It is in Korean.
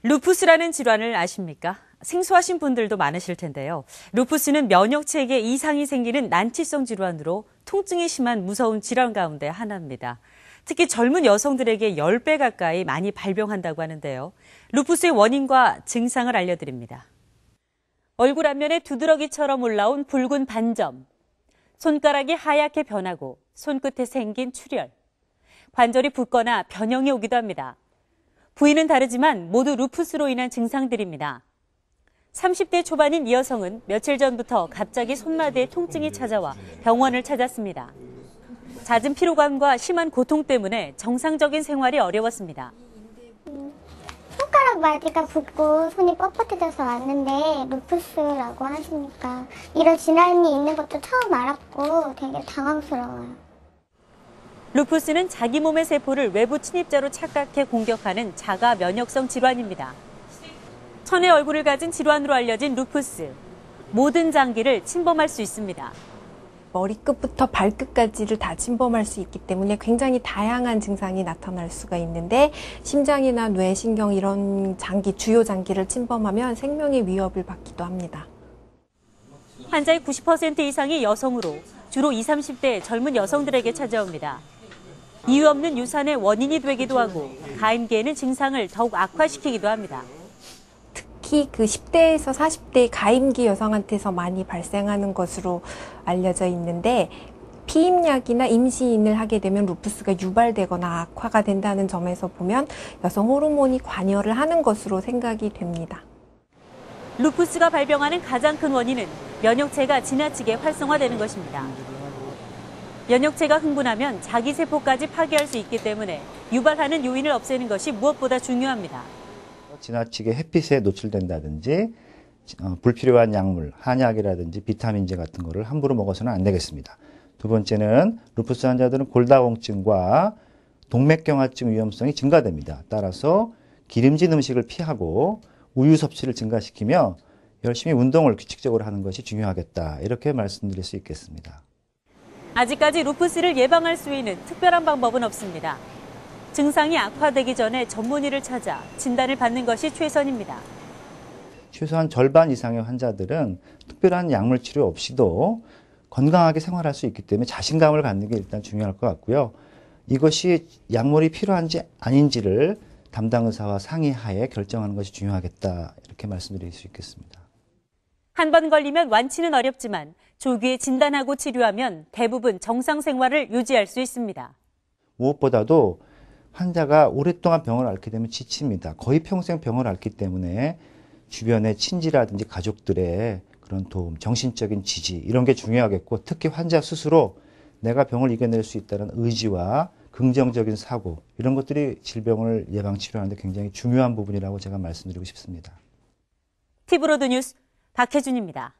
루푸스라는 질환을 아십니까? 생소하신 분들도 많으실 텐데요. 루푸스는 면역체계 이상이 생기는 난치성 질환으로 통증이 심한 무서운 질환 가운데 하나입니다. 특히 젊은 여성들에게 10배 가까이 많이 발병한다고 하는데요. 루푸스의 원인과 증상을 알려드립니다. 얼굴 앞면에 두드러기처럼 올라온 붉은 반점, 손가락이 하얗게 변하고 손끝에 생긴 출혈, 관절이 붓거나 변형이 오기도 합니다. 부위는 다르지만 모두 루푸스로 인한 증상들입니다. 30대 초반인 이 여성은 며칠 전부터 갑자기 손마디에 통증이 찾아와 병원을 찾았습니다. 잦은 피로감과 심한 고통 때문에 정상적인 생활이 어려웠습니다. 손가락 마디가 붓고 손이 뻣뻣해져서 왔는데 루푸스라고 하시니까 이런 질환이 있는 것도 처음 알았고 되게 당황스러워요. 루푸스는 자기 몸의 세포를 외부 침입자로 착각해 공격하는 자가 면역성 질환입니다. 천의 얼굴을 가진 질환으로 알려진 루푸스. 모든 장기를 침범할 수 있습니다. 머리끝부터 발끝까지를 다 침범할 수 있기 때문에 굉장히 다양한 증상이 나타날 수가 있는데 심장이나 뇌신경 이런 장기, 주요 장기를 침범하면 생명의 위협을 받기도 합니다. 환자의 90% 이상이 여성으로 주로 20, 30대 젊은 여성들에게 찾아옵니다. 이유 없는 유산의 원인이 되기도 하고 가임기에는 증상을 더욱 악화시키기도 합니다. 특히 그 10대에서 40대 가임기 여성한테서 많이 발생하는 것으로 알려져 있는데 피임약이나 임시인을 하게 되면 루푸스가 유발되거나 악화가 된다는 점에서 보면 여성 호르몬이 관여를 하는 것으로 생각이 됩니다. 루푸스가 발병하는 가장 큰 원인은 면역체가 지나치게 활성화되는 것입니다. 면역체가 흥분하면 자기 세포까지 파괴할 수 있기 때문에 유발하는 요인을 없애는 것이 무엇보다 중요합니다. 지나치게 햇빛에 노출된다든지 불필요한 약물, 한약이라든지 비타민제 같은 거를 함부로 먹어서는 안 되겠습니다. 두 번째는 루푸스 환자들은 골다공증과 동맥경화증 위험성이 증가됩니다. 따라서 기름진 음식을 피하고 우유 섭취를 증가시키며 열심히 운동을 규칙적으로 하는 것이 중요하겠다. 이렇게 말씀드릴 수 있겠습니다. 아직까지 루푸스를 예방할 수 있는 특별한 방법은 없습니다. 증상이 악화되기 전에 전문의를 찾아 진단을 받는 것이 최선입니다. 최소한 절반 이상의 환자들은 특별한 약물 치료 없이도 건강하게 생활할 수 있기 때문에 자신감을 갖는 게 일단 중요할 것 같고요. 이것이 약물이 필요한지 아닌지를 담당 의사와 상의하에 결정하는 것이 중요하겠다. 이렇게 말씀드릴 수 있겠습니다. 한 번 걸리면 완치는 어렵지만 조기에 진단하고 치료하면 대부분 정상 생활을 유지할 수 있습니다. 무엇보다도 환자가 오랫동안 병을 앓게 되면 지칩니다. 거의 평생 병을 앓기 때문에 주변의 친지라든지 가족들의 그런 도움, 정신적인 지지 이런 게 중요하겠고 특히 환자 스스로 내가 병을 이겨낼 수 있다는 의지와 긍정적인 사고 이런 것들이 질병을 예방 치료하는 데 굉장히 중요한 부분이라고 제가 말씀드리고 싶습니다. TV로드 뉴스 박혜준입니다.